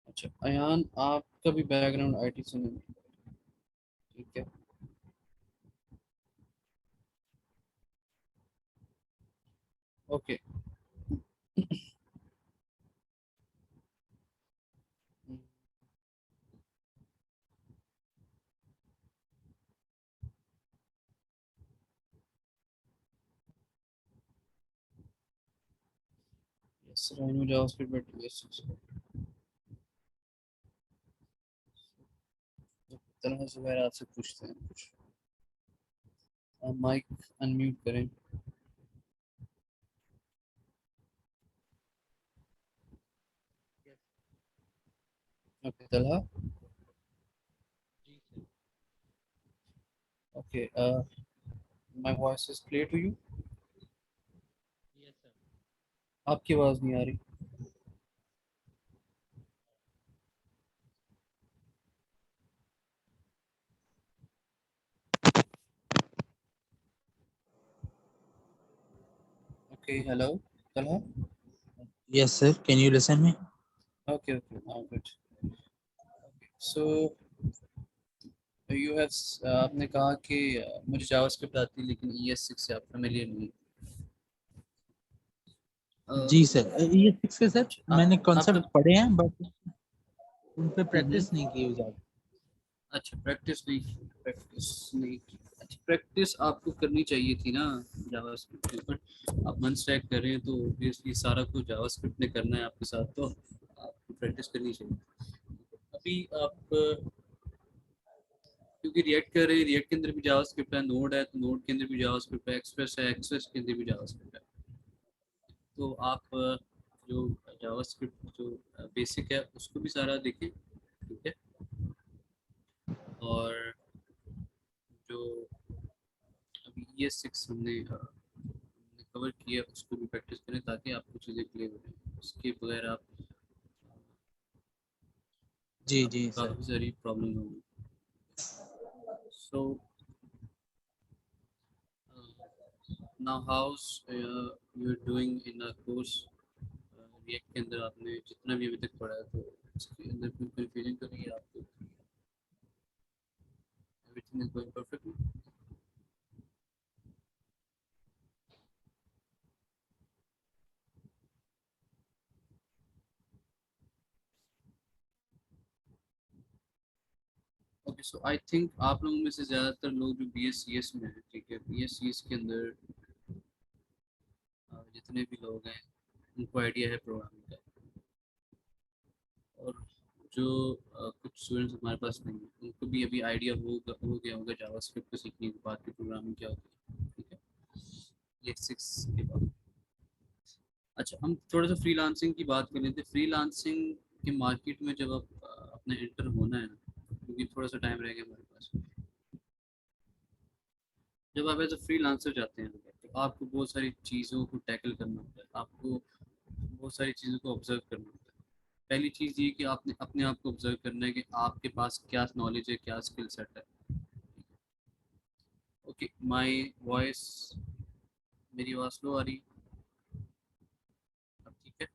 अच्छा अयान, आपका भी बैकग्राउंड आईटी से नहीं है, ठीक है। Okay. Yes sir, I know JavaScript but yes तरह से वगैरह आपसे पूछते हैं कुछ। आप माइक अनम्यूट करें। Okay Talha. Okay, my voice is clear to you? आपकी आवाज़ नहीं आ रही। Okay, hello Talha. Yes, sir. Can you listen me? Okay okay, now good. So you have, आपने कहा कि मुझे जावास्क्रिप्ट आती है लेकिन ES6 से आप फेमिलियर नहीं। जी सर, ये सिक्स है सर। मैंने आपका कॉन्सेप्ट पढ़े हैं बट उन पे हम्म, प्रैक्टिस नहीं की हो जाती। अच्छा प्रैक्टिस नहीं की। अच्छा प्रैक्टिस आपको करनी चाहिए थी ना जावास्क्रिप्ट के ऊपर। आप मन स्टैक कर रहे हैं तो ऑब्वियसली सारा कुछ जावास्क्रिप्ट ने करना है आपके साथ, तो आपको प्रैक्टिस करनी चाहिए। अभी आप क्योंकि रिएक्ट कर रहे हैं, रिएक्ट के अंदर भी जावास्क्रिप्ट है, नोड है तो नोड के अंदर भी जावास्क्रिप्ट है, एक्सप्रेस है, एक्सप्रेस के अंदर भी जावास्क्रिप्ट है। तो आप जो जावास्क्रिप्ट जो बेसिक है उसको भी सारा देखें, ठीक है। और जो अभी ES6 हमने कवर किया उसको भी प्रैक्टिस करें ताकि आपको चीज़ें क्लियर हो जाए। उसके बगैर जी जी आपको सर। काफ़ी सारी प्रॉब्लम होगी। So now how's you are doing in a course react के अंदर, आपने जितना भी अभी तक पढ़ा है तो इसके अंदर कोई कन्फ्यूजन तो नहीं है आपको? Everything is going perfectly? Okay, so I think आप लोगों में से ज़्यादातर लोग जो BScs में हैं, ठीक है, BScs के अंदर जितने भी लोग हैं उनको आइडिया है प्रोग्रामिंग का। और जो कुछ स्टूडेंट्स हमारे पास नहीं है उनको भी अभी आइडिया हो गया होगा जावास्क्रिप्ट को सीखने के बाद की प्रोग्रामिंग क्या होती है, ठीक है, ये 6 के बाद। अच्छा हम थोड़ा सा फ्रीलांसिंग की बात कर लेते हैं। फ्रीलांसिंग के मार्केट में जब आप अपने एंटर होना है ना, क्योंकि थोड़ा सा टाइम रह गया हमारे पास। जब आप एज अ फ्रीलांसर जाते हैं तो आपको बहुत सारी चीज़ों को टैकल करना होता है, आपको बहुत सारी चीज़ों को ऑब्जर्व करना होता है। पहली चीज़ ये कि आपने अपने आप को ऑब्जर्व करना है कि आपके पास क्या नॉलेज है, क्या स्किल सेट है। ओके, माय वॉइस, मेरी आवाज़ स्लो आ रही अब ठीक है?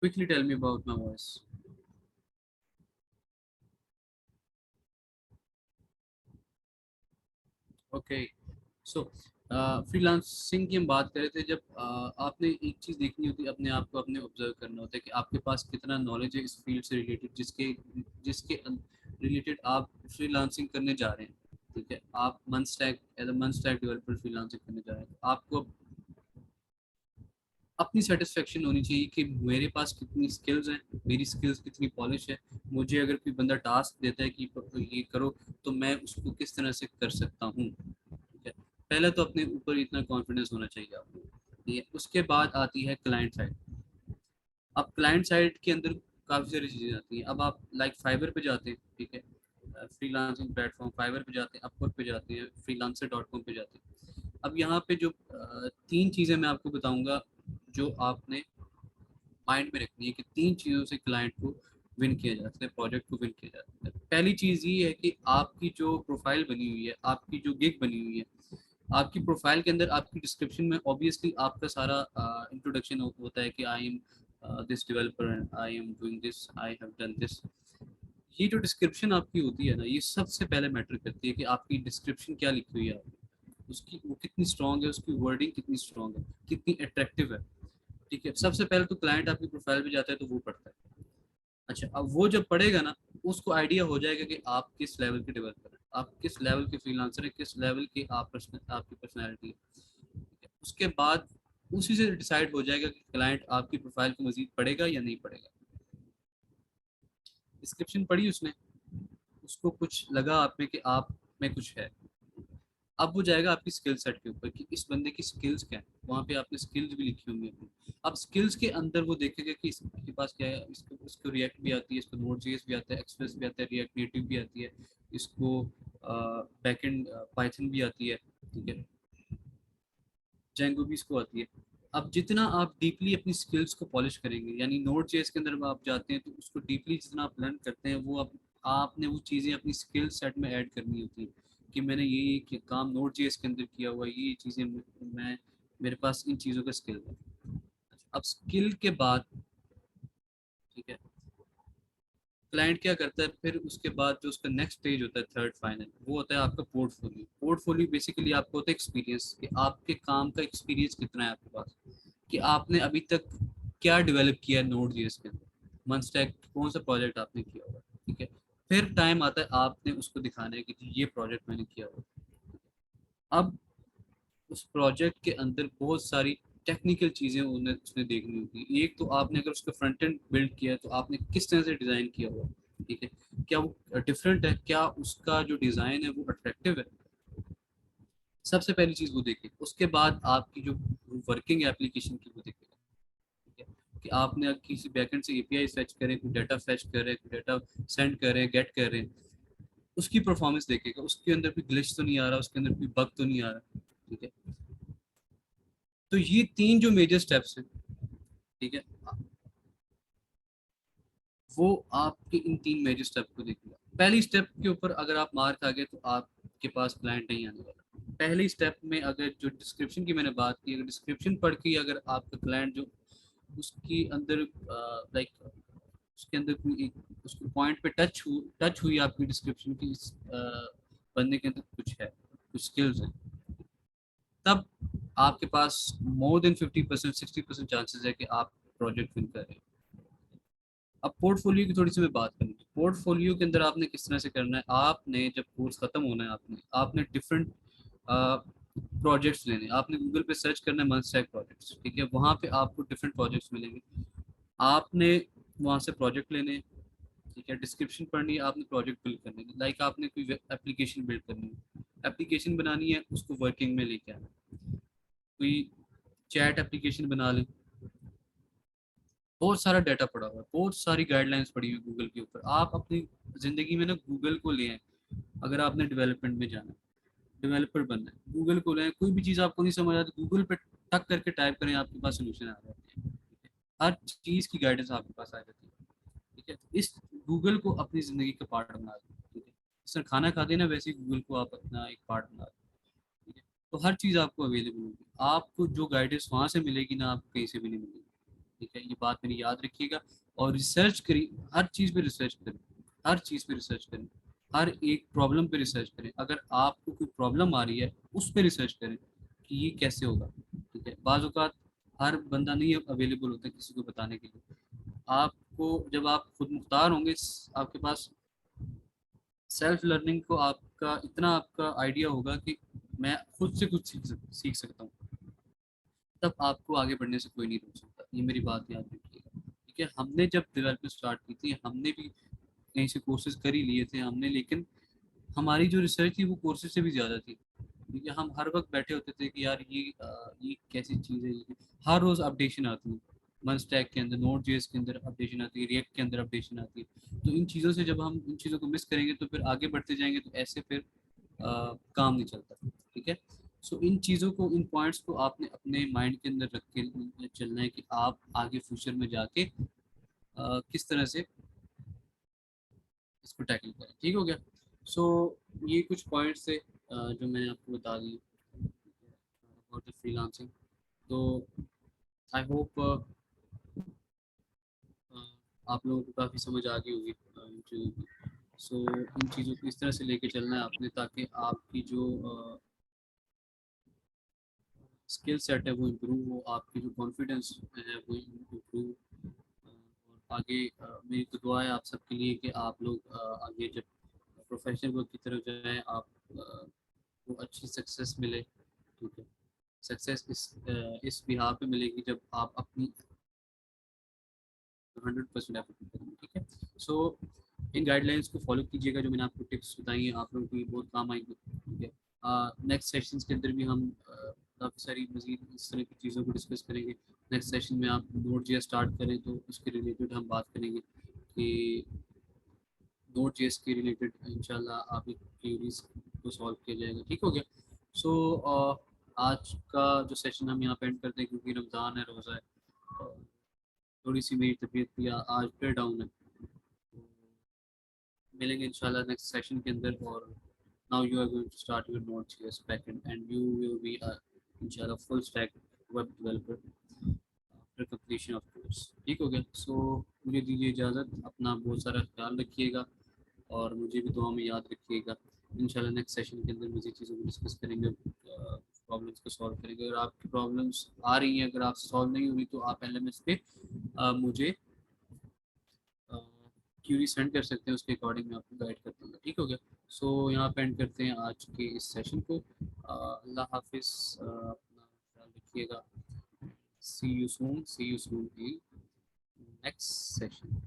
Quickly tell me about my voice. Okay, so freelancing की हम बात कर रहे थे। जब आपने एक चीज़ देखनी होती है, अपने आप को अपने ऑब्जर्व करना होता है कि आपके पास कितना नॉलेज है इस फील्ड से रिलेटेड, जिसके जिसके रिलेटेड आप फ्रीलांसिंग करने जा रहे हैं। ठीक है, आप month stack as a month stack developer freelancing करने जा रहे हैं, तो आपको अपनी सेटिस्फेक्शन होनी चाहिए कि मेरे पास कितनी स्किल्स हैं, मेरी स्किल्स कितनी पॉलिश है। मुझे अगर कोई बंदा टास्क देता है कि ये करो, तो मैं उसको किस तरह से कर सकता हूँ। ठीक है, पहले तो अपने ऊपर इतना कॉन्फिडेंस होना चाहिए आपको। ठीक है, उसके बाद आती है क्लाइंट साइड। अब क्लाइंट साइड के अंदर काफ़ी सारी चीज़ें आती हैं। अब आप लाइक फाइवर पे जाते हैं, ठीक है, फ्रीलांसिंग प्लेटफॉर्म फाइवर पे जाते हैं, अपवर्क पे जाते हैं, freelancer.com पे जाते हैं। अब यहाँ पे जो तीन चीज़ें मैं आपको बताऊंगा जो आपने माइंड में रखनी है कि तीन चीज़ों से क्लाइंट को विन किया जा सकता है, प्रोजेक्ट को विन किया जा सकता है। पहली चीज़ ये है कि आपकी जो प्रोफाइल बनी हुई है, आपकी जो गिग बनी हुई है, आपकी प्रोफाइल के अंदर आपकी डिस्क्रिप्शन में ऑब्वियसली आपका सारा इंट्रोडक्शन होता है कि I am this developer and I am doing this, I have done this. ये जो डिस्क्रिप्शन आपकी होती है ना, ये सबसे पहले मैटर करती है कि आपकी डिस्क्रिप्शन क्या लिखी हुई है, उसकी वो कितनी स्ट्रांग है, उसकी वर्डिंग कितनी स्ट्रांग है, कितनी अट्रैक्टिव है। ठीक है, सबसे पहले तो क्लाइंट आपकी प्रोफाइल पे जाता है तो वो पढ़ता है। अच्छा, अब वो जब पढ़ेगा ना, उसको आइडिया हो जाएगा कि आप किस लेवल के डेवलपर हैं, आप किस लेवल के फ्रीलांसर हैं, किस लेवल की आपकी पर्सनैलिटी है। ठीक है, उसके बाद उसी से डिसाइड हो जाएगा कि क्लाइंट आपकी प्रोफाइल को मजीद पढ़ेगा या नहीं पढ़ेगा। डिस्क्रिप्शन पढ़ी उसने, उसको कुछ लगा आप में कि आप में कुछ है, अब वो जाएगा आपकी स्किल सेट के ऊपर कि इस बंदे की स्किल्स क्या है। वहाँ पे आपने स्किल्स भी लिखी होंगी अपनी। अब स्किल्स के अंदर वो देखेगा कि इसके पास क्या है, इसको रिएक्ट भी आती है, इसको नोड जेएस भी आता है, एक्सप्रेस भी आता है, रिएक्ट नेटिव भी आती है, इसको बैकएंड पाइथन भी आती है। ठीक है, जेंगो भी इसको आती है। अब जितना आप डीपली अपनी स्किल्स को पॉलिश करेंगे, यानी नोड जेएस के अंदर आप जाते हैं तो उसको डीपली जितना आप लर्न करते हैं, वो आपने वो चीज़ें अपनी स्किल सेट में ऐड करनी होती है कि मैंने ये काम नोड जेएस के अंदर किया हुआ है, ये चीज़ें मैं मेरे पास इन चीज़ों का स्किल है। अब स्किल के बाद, ठीक है, क्लाइंट क्या करता है फिर उसके बाद, जो उसका नेक्स्ट स्टेज होता है थर्ड फाइनल, वो होता है आपका पोर्टफोलियो। पोर्टफोलियो बेसिकली आपको होता है एक्सपीरियंस, कि आपके काम का एक्सपीरियंस कितना है आपके पास, कि आपने अभी तक क्या डेवलप किया है नोड जेएस के अंदर, मंथ स्टैक कौन सा प्रोजेक्ट आपने किया हुआ है। ठीक है, फिर टाइम आता है आपने उसको दिखाने कि ये प्रोजेक्ट मैंने किया हुआ है। अब उस प्रोजेक्ट के अंदर बहुत सारी टेक्निकल चीज़ें उन्हें उसने देखनी होती है। एक तो आपने अगर उसका फ्रंट एंड बिल्ड किया है तो आपने किस तरह से डिज़ाइन किया हुआ है। ठीक है, क्या वो डिफरेंट है, क्या उसका जो डिज़ाइन है वो अट्रैक्टिव है। सबसे पहली चीज़ वो देखे, उसके बाद आपकी जो वर्किंग एप्लीकेशन की वो देखे। ठीक है, कि आपने किसी बैकएंड से एपीआई फेच करें, कोई डाटा फेच कर रहे हैं, कोई डाटा सेंड कर रहे हैं, गेट कर रहे हैं, उसकी परफॉर्मेंस देखेगा, उसके अंदर कोई ग्लिच तो नहीं आ रहा, उसके अंदर कोई बग तो नहीं आ रहा। ठीक है, तो ये तीन जो मेजर स्टेप्स हैं, ठीक है, वो आपके इन तीन मेजर स्टेप को देखिएगा। पहली स्टेप के ऊपर अगर आप मार्क आ गए तो आपके पास क्लाइंट नहीं आने वाला। पहली स्टेप में अगर जो डिस्क्रिप्शन की मैंने बात की, अगर डिस्क्रिप्शन पढ़ के अगर आपका क्लाइंट जो उसकी अंदर लाइक उसके अंदर कोई एक उसको पॉइंट पे टच हुई आपकी डिस्क्रिप्शन की, इस बंदे के अंदर कुछ है, कुछ स्किल्स हैं, तब आपके पास मोर देन 50% 60% चांसेस है कि आप प्रोजेक्ट विन कर रहे हैं। अब पोर्टफोलियो की थोड़ी सी मैं बात करूँ। पोर्टफोलियो के अंदर आपने किस तरह से करना है, आपने जब कोर्स खत्म होना है, आपने डिफरेंट प्रोजेक्ट्स लेने, आपने गूगल पे सर्च करना है मंथ स्टैक प्रोजेक्ट्स। ठीक है, वहाँ पे आपको डिफरेंट प्रोजेक्ट्स मिलेंगे, आपने वहाँ से प्रोजेक्ट लेने। ठीक है, डिस्क्रिप्शन पढ़नी है, आपने प्रोजेक्ट बिल्ड करने हैं, लाइक आपने कोई एप्लीकेशन बिल्ड करनी है, एप्लीकेशन बनानी है, उसको वर्किंग में लेके आना है। कोई चैट एप्लीकेशन बना लें, बहुत सारा डाटा पड़ा हुआ है, बहुत सारी गाइडलाइंस पड़ी हुई गूगल के ऊपर। आप अपनी ज़िंदगी में ना गूगल को लें, अगर आपने डेवलपमेंट में जाना है, डेवलपर बनना है, गूगल को लें। कोई भी चीज़ आपको नहीं समझ आती, गूगल पे टक करके टाइप करें, आपके पास सोल्यूशन आ जाती है। ठीक है, हर चीज़ की गाइडेंस आपके पास आ जाती है। ठीक है, तो इस गूगल को अपनी ज़िंदगी का पार्ट बना दें। ठीक है, जिस तरह खाना खाते हैं ना, वैसे ही गूगल को आप अपना एक पार्ट बना दें। ठीक है, तो हर चीज़ आपको अवेलेबल होगी, आपको जो गाइडेंस वहाँ से मिलेगी ना, आपको कहीं से भी नहीं मिलेगी। ठीक है, ये बात मेरी याद रखिएगा। और रिसर्च करिए, हर चीज़ पे रिसर्च करें, हर चीज़ पे रिसर्च करें, हर एक प्रॉब्लम पे रिसर्च करें। अगर आपको कोई प्रॉब्लम आ रही है उस पे रिसर्च करें कि ये कैसे होगा। ठीक है, बाज़ औक़ात हर बंदा नहीं अवेलेबल होता किसी को बताने के लिए। आपको जब आप खुद मुख्तार होंगे, आपके पास सेल्फ लर्निंग को आपका इतना आपका आइडिया होगा कि मैं खुद से कुछ सीख सकता हूँ, तब आपको आगे बढ़ने से कोई नहीं रोक सकता। ये मेरी बात याद रखिएगा। ठीक है, हमने जब डेवलपमेंट स्टार्ट की थी, हमने भी कहीं से कोर्सेज कर ही लिए थे हमने, लेकिन हमारी जो रिसर्च थी वो कोर्सेज से भी ज़्यादा थी। ठीक है, हम हर वक्त बैठे होते थे कि यार ये कैसी चीज़ है। ये हर रोज़ अपडेशन आती है, वन स्टैक के अंदर, नोड जेएस के अंदर अपडेशन आती है, रिएक्ट के अंदर अपडेशन आती है। तो इन चीज़ों से जब हम इन चीज़ों को मिस करेंगे तो फिर आगे बढ़ते जाएंगे तो ऐसे फिर काम नहीं चलता। ठीक है, सो इन चीज़ों को, इन पॉइंट्स को आपने अपने माइंड के अंदर रख के चलना है कि आप आगे फ्यूचर में जाके किस तरह से इसको टैकल करें। ठीक हो गया। सो ये कुछ पॉइंट्स थे जो मैंने आपको बता दिए अबाउट द फ्रीलांसिंग। तो आई होप आप लोगों को काफ़ी समझ आ गई होगी इन चीज़ों की। सो इन चीज़ों को इस तरह से लेके चलना है आपने, ताकि आपकी जो स्किल सेट है वो इम्प्रूव हो, आपकी जो कॉन्फिडेंस है वो इम्प्रूव। और आगे मेरी तो दुआ है आप सबके लिए कि आप लोग आगे जब प्रोफेशनल वर्क की तरफ जाएं, आप को अच्छी सक्सेस मिले। ठीक है, सक्सेस इस बिहार पे मिलेगी जब आप अपनी 100% एफर्ट करेंगे। ठीक है, सो इन गाइडलाइंस को फॉलो कीजिएगा, जो मैंने आपको टिप्स बताई हैं, आप लोगों को ये बहुत काम आएंगे। ठीक है, नेक्स्ट सेशंस के अंदर भी हम काफ़ी सारी मजीद इस तरह की चीज़ों को डिस्कस करेंगे। नेक्स्ट सेशन में आप नोट जे स्टार्ट करें तो उसके रिलेटेड हम बात करेंगे कि नोट जेएस के रिलेटेड इंशाल्लाह आपकी क्वेरीज को सॉल्व किया जाएगा। ठीक हो गया। सो आज का जो सेशन हम यहाँ पे एंड करते हैं, क्योंकि रमज़ान है, रोज़ा है, थोड़ी सी मेरी तबीयत भी आज फिर डाउन है। तो मिलेंगे इंशाल्लाह नेक्स्ट सेशन के अंदर। और now you are going to start your node JS backend and you will be इंशाल्लाह full stack web developer after completion of course. ठीक हो गया। सो मुझे दीजिए इजाज़त, अपना बहुत सारा ख्याल रखिएगा और मुझे भी दुआ में याद रखिएगा। इंशाल्लाह नेक्स्ट सेशन के अंदर मज़ीद चीज़ों को डिस्कस करेंगे, प्रॉब्लम्स को सॉल्व करेंगे। अगर आपकी प्रॉब्लम्स आ रही हैं, अगर आप सॉल्व नहीं हुई, तो आप एलएमएस पे मुझे क्यूरी सेंड कर सकते हैं, उसके अकॉर्डिंग मैं आपको गाइड कर दूँगा। ठीक हो गया। सो यहाँ पे एंड करते हैं आज के इस सेशन को। अल्लाह हाफिज़, अपना ख्याल रखिएगा। See you soon in next session.